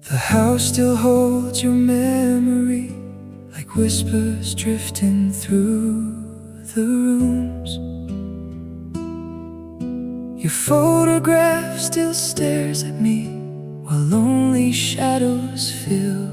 The house still holds your memory, like whispers drifting through the rooms. Your photograph still stares at me, while lonely shadows fill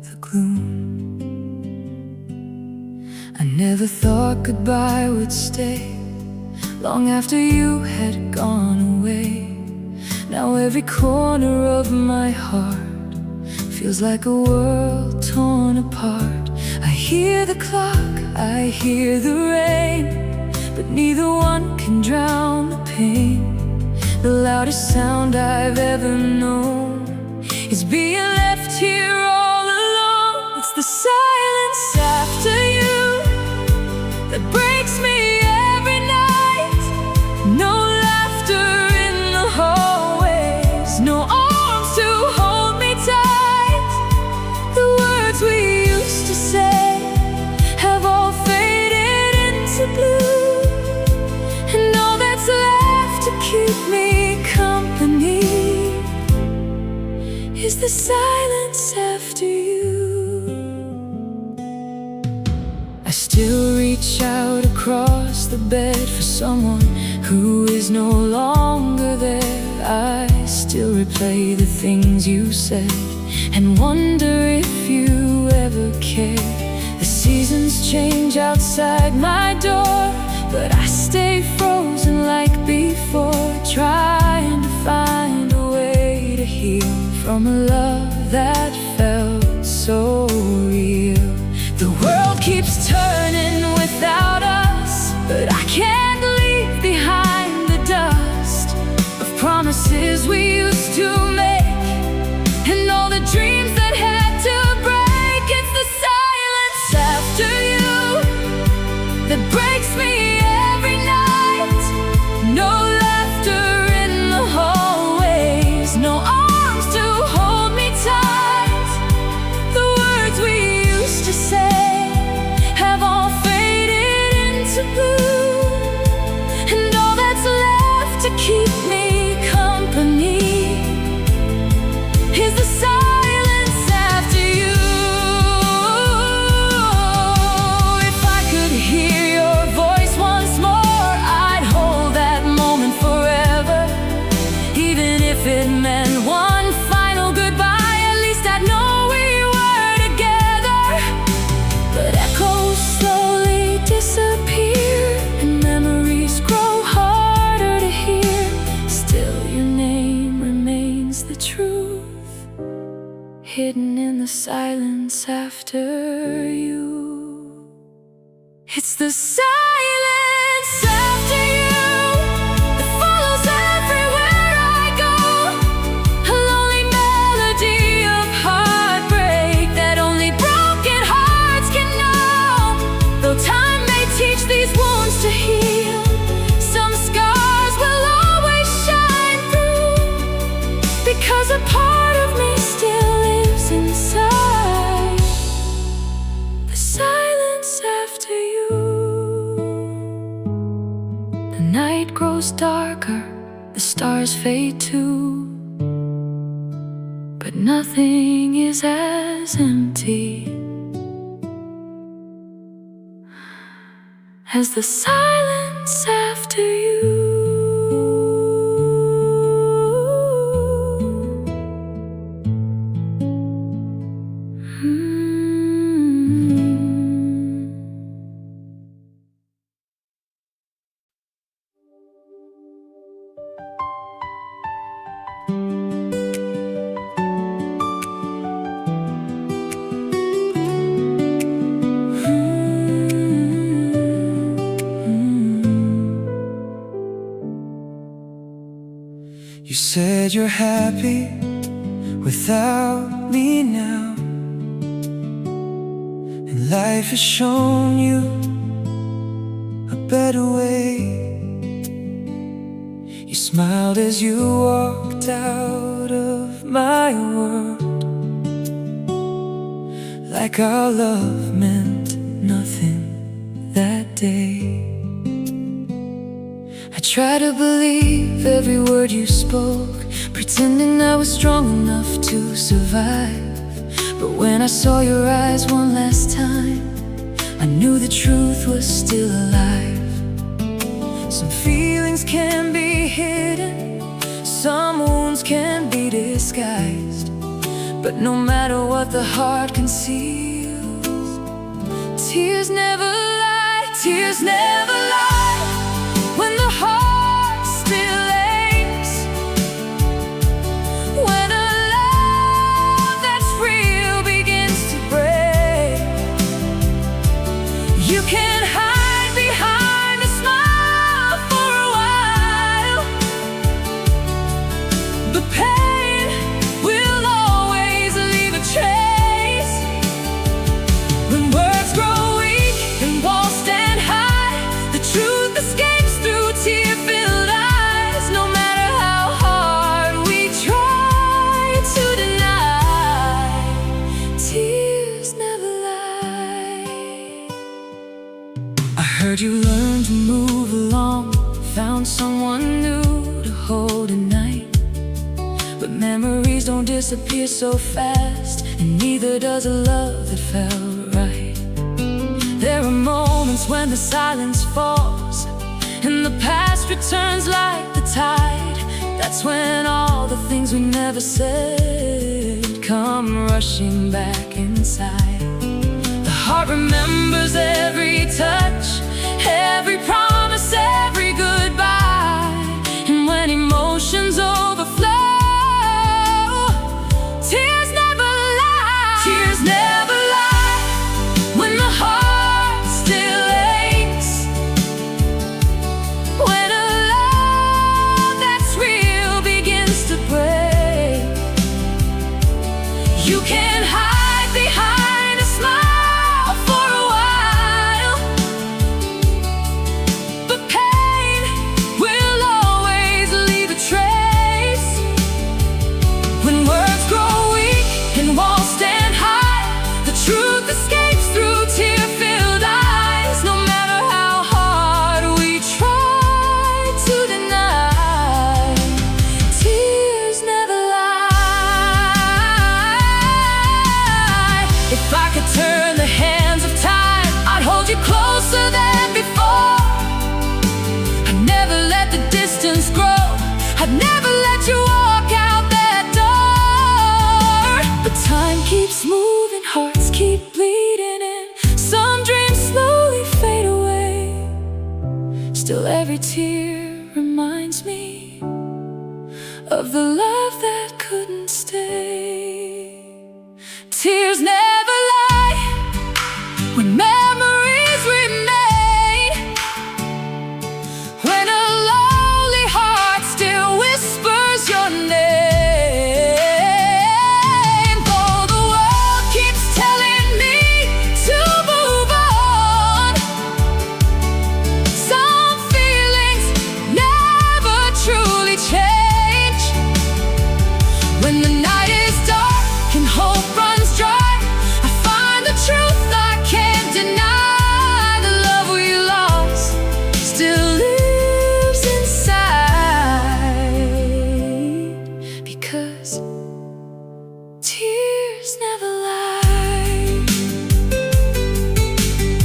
the gloom. I never thought goodbye would stay long after you had gone away. Now every corner of my heart feels like a world torn apart. I hear the clock, I hear the rain, but neither one can drown the pain. The loudest sound I've ever known is being left here all alone. It's the silence after you that breaks me every night. No laughter in the hallways, no arms to hold me tight. The words we used to say have all faded into blue, and all that's left to keep me company is the silence after you. I still reach out across the bed for someone who is no longer there. I still replay the things you said and wonder if you ever care. The seasons change outside my door, but I stay frozen like before, trying to find a way to heal from a love that felt so real. The world keeps turning without us, but I can't leave behind the dust of promises we used to make, and all the dreams that had to break. It's the silence after you that breaks me every night. No laughter in the hallways, no arms to hold me tight. The words we used to say have all faded into blue, and all that's left to keep me company is the silence after you. If I could hear your voice once more, I'd hold that moment forever. Even if it meant one final goodbye, at least I'd know we were together. But echoes slowly disappear, and memories grow harder to hear. Still your name remains the truth, hidden in the silence after you. It's the silence after you that follows everywhere I go, a lonely melody of heartbreak that only broken hearts can know. Though time may teach these wounds to heal, some scars will always shine through, because a part of me still lives inside the silence after you. The night grows darker, the stars fade too, but nothing is as empty as the silence after you. You said you're happy without me now, and life has shown you a better way. You smiled as you walked out of my world, like our love meant nothing that day. I try to believe every word you spoke, pretending I was strong enough to survive. But when I saw your eyes one last time, I knew the truth was still alive. Some feelings can be hidden, some wounds can be disguised, but no matter what the heart conceals, tears never lie, tears never lie. When the heart still aches, when a love that's real begins to break, you can hide behind a smile for a while, but pain will always leave a trace. When words grow weak and walls stand high, the truth escapes through tear-filled eyes. No matter how hard we try to deny, tears never lie. I heard you learned to move along, found someone new to hold at night. But memories don't disappear so fast, and neither does a love that felt right. There are moments when the silence falls and the past returns like the tide. That's when all the things we never said come rushing back inside. The heart remembers every touch, every promise, every goodbye. And when emotions overflow, tears never lie, tears never lie. When the heart still aches, when a love that's real begins to break, you can hide behind a smile for a while, but pain will always leave a trace. When words grow weak and walls stand high, the truth escapes through tear-filled eyes. No matter how hard we try to deny, tears never lie. If I could turn the hands of time, I'd hold you closer than before. I'd never let the distance grow, I'd never let you walk out that door. But time keeps moving, hearts keep bleeding, and some dreams slowly fade away. Still every tear reminds me of the love that couldn't stay. Tears never lie when memories remain, when a lonely heart still whispers your name. Though the world keeps telling me to move on, some feelings never truly change. When the night is dark and hope runs dry, I find the truth I can't deny. The love we lost still lives inside, because tears never lie.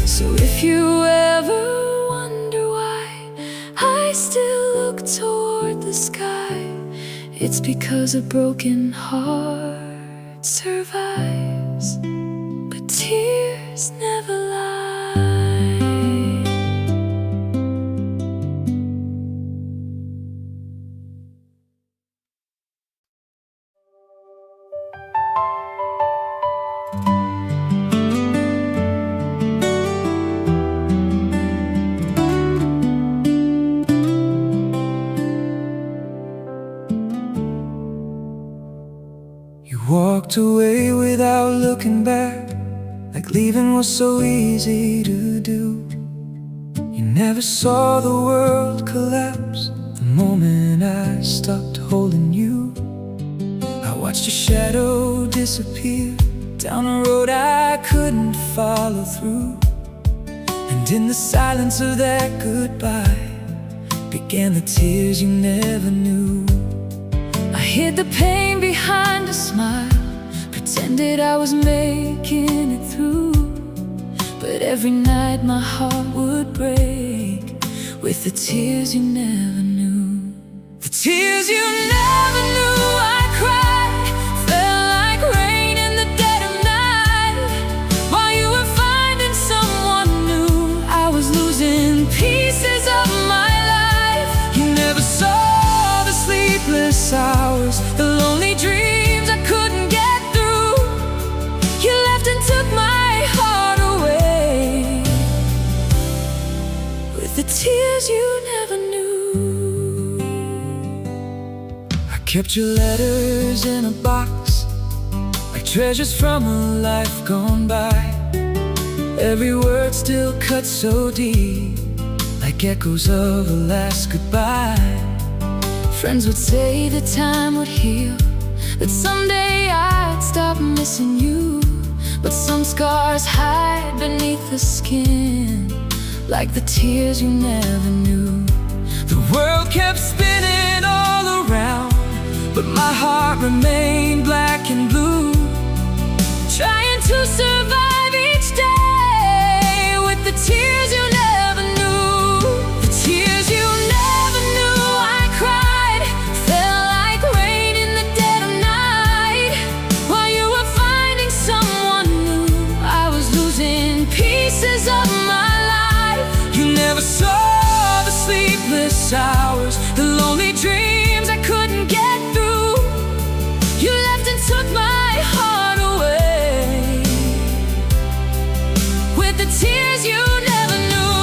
So if you ever wonder why I still look toward the sky, it's because a broken heart survives, but tears never lie. You walked away without looking back, like leaving was so easy to do. You never saw the world collapse the moment I stopped holding you. I watched your shadow disappear down a road I couldn't follow through. And in the silence of that goodbye began the tears you never knew. I hid the pain behind a smile, pretended I was making it through. But every night my heart would break with the tears you never knew. The tears you never knew I cried, fell like rain in the dead of night. While you were finding someone new, I was losing pieces of my life. You never saw the sleepless hours, the lonely dreams I couldn't get through. You left and took my heart away with the tears you never knew. I kept your letters in a box, like treasures from a life gone by. Every word still cuts so deep, like echoes of a last goodbye. Friends would say that time would heal, that someday I'd stop missing you. But some scars hide beneath the skin, like the tears you never knew. The world kept spinning all around, but my heart remained black and blue, trying to survive each day with the tears you never knew. The tears you never knew I cried, fell like rain in the dead of night. While you were finding someone new, I was losing pieces of my life. You never saw the sleepless hours, the lonely dreams I couldn't get through. You left and took my heart away with the tears you never knew.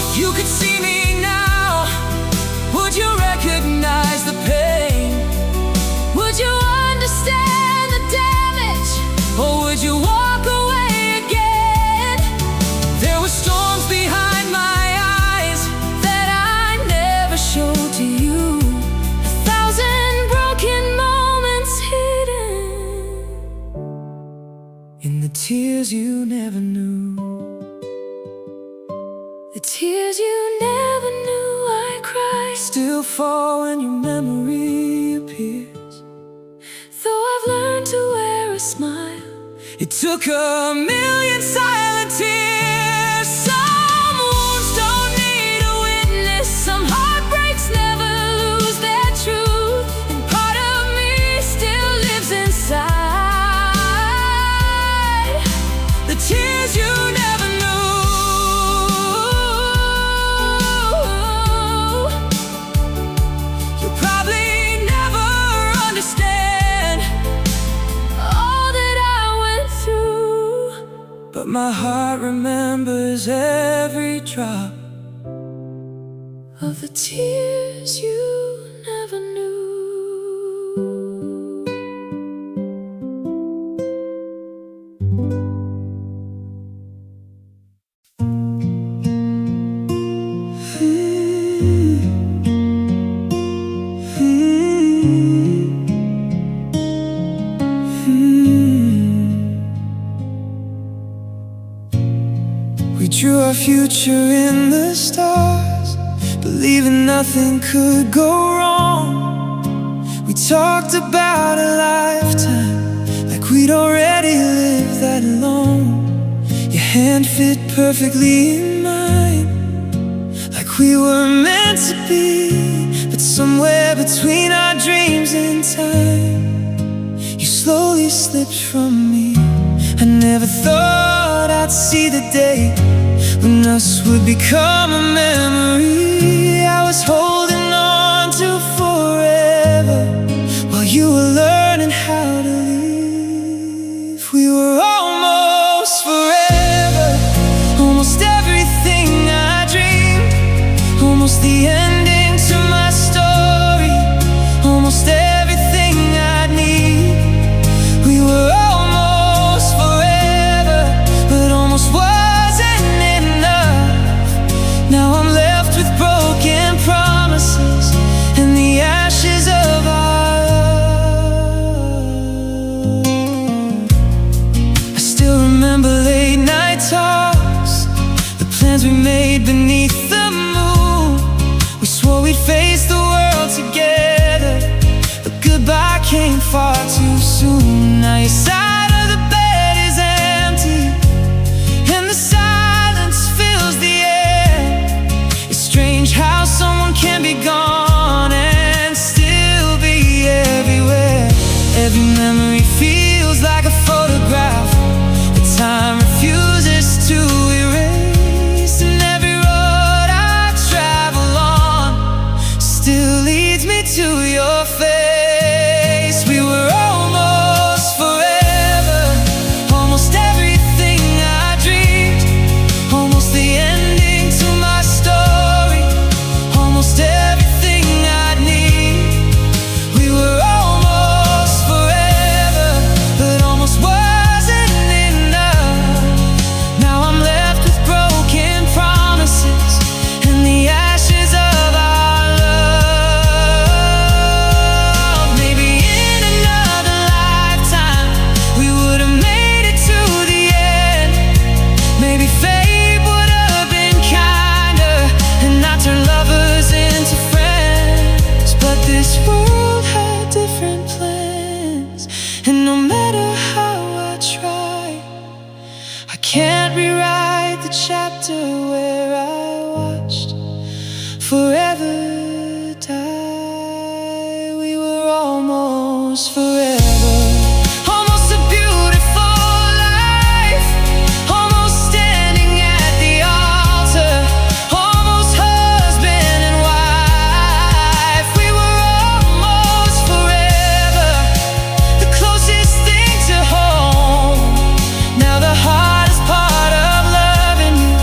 If you could see me now, would you recognize the pain? Would you understand the damage, or would you walk away again? There were storms behind my eyes that I never showed to you, 1,000 broken moments hidden in the tears you never knew. The tears you never knew I cried still fall when your memory appears. Though I've learned to wear a smile, it took a million silent tears. Some wounds don't need a witness, some heartbreaks never lose their truth, and part of me still lives inside the tears you never knew. You'll probably never understand all that I went through, but my heart remembers every drop of the tears you never knew. We drew our future in the stars, believing nothing could go wrong. We talked about a lifetime, like we'd already lived that long. Your hand fit perfectly in mine, like we were meant to be. But somewhere between our dreams and time, you slowly slipped from me. I never thought I'd see the day when us would become a memory. I was holding on to forever while you were learning how to leave. We were almost forever, almost everything I dreamed, almost the ending to my story, almost everything I need. We were almost forever, but almost wasn't enough. Now I'm left with broken promises and the your side of the bed is empty, and the silence fills the air. It's strange how someone can be gone and still be everywhere. Every memory feels like a photograph that time refuses to erase, and every road I travel on still leads me to your face. We were almost forever, almost everything I dreamed, almost the ending to my story, almost everything I'd need. We were almost forever, but almost wasn't enough. Now I'm left with broken promises and the ashes of our love. Maybe in another lifetime we would have made it to the end. Maybe fate would have been kinder and not turn lovers into friends. But this world had different plans, and no matter how I try, I can't rewrite the chapter where I watched forever die. We were almost forever, almost a beautiful life, almost standing at the altar, almost husband and wife. We were almost forever, the closest thing to home. Now the hardest part of loving you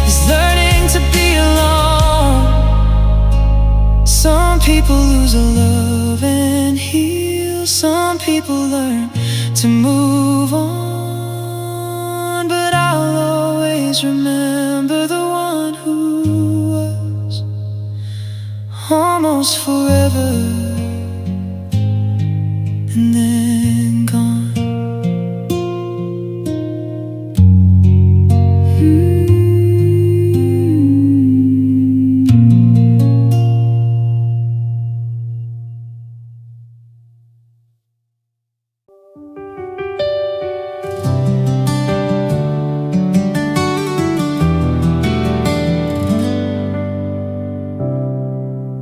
is learning to be alone. Some people lose a love and heal, some people learn to move on, but I'll always remember the one who was almost forever and then gone.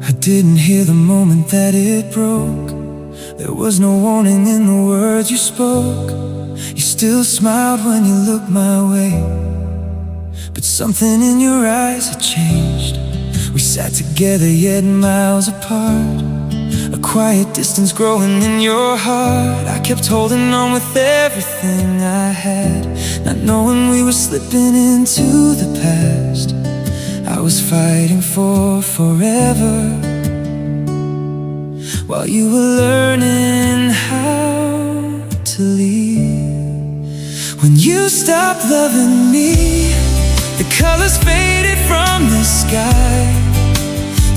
I didn't hear the moment that it broke. There was no warning in the words you spoke. You still smiled when you looked my way, but something in your eyes had changed. We sat together yet miles apart, a quiet distance growing in your heart. I kept holding on with everything I had, not knowing we were slipping into the past. I was fighting for forever, while you were learning how to leave. When you stopped loving me, the colors faded from the sky,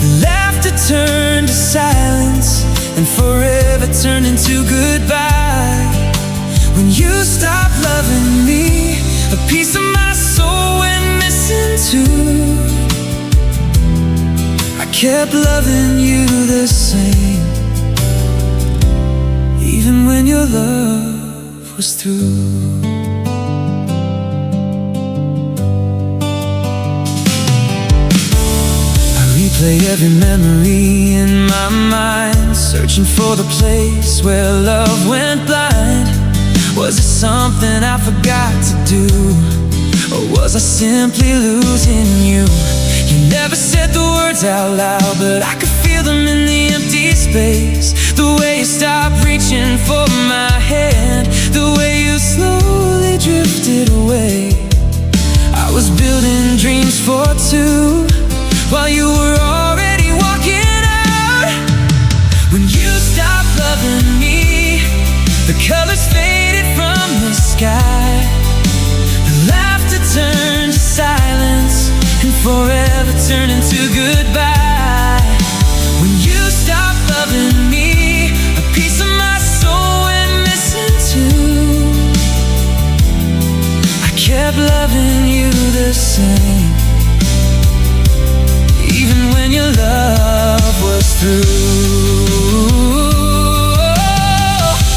the laughter turned to silence, and forever turned into goodbye. When you stopped loving me, a piece of my soul went missing too. I kept loving you the same, even when your love was through. I replay every memory in my mind, searching for the place where love went blind. Was it something I forgot to do, or was I simply losing you? You never said the words out loud, but I could feel them in the empty space. The way you stopped reaching for my hand, the way you slowly drifted away. I was building dreams for two, while you were already walking out. When you stopped loving me, the colors faded from the sky, the laughter turned to silence, and forever turned into goodbye. When you stopped loving me, a piece of my soul went missing too. I kept loving you the same, even when your love was through.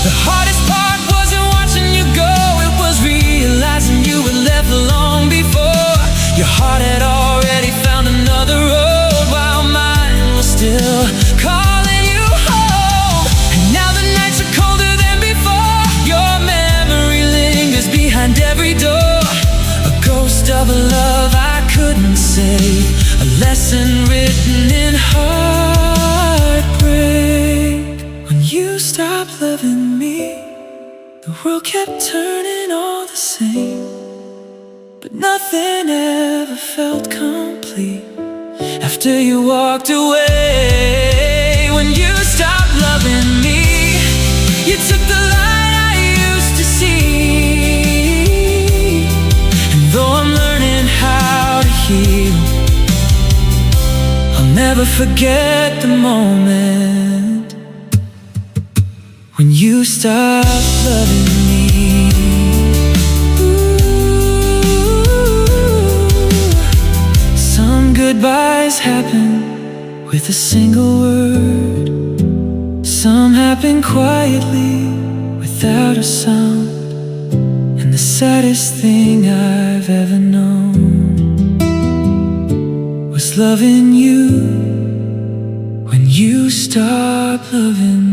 The hardest part was stopped loving me, the world kept turning all the same, but nothing ever felt complete after you walked away. When you stopped loving me, you took the light I used to see. And though I'm learning how to heal, I'll never forget the moment when you stopped loving me. Some goodbyes happen with a single word. Some happen quietly without a sound. And the saddest thing I've ever known was loving you when you stopped loving me.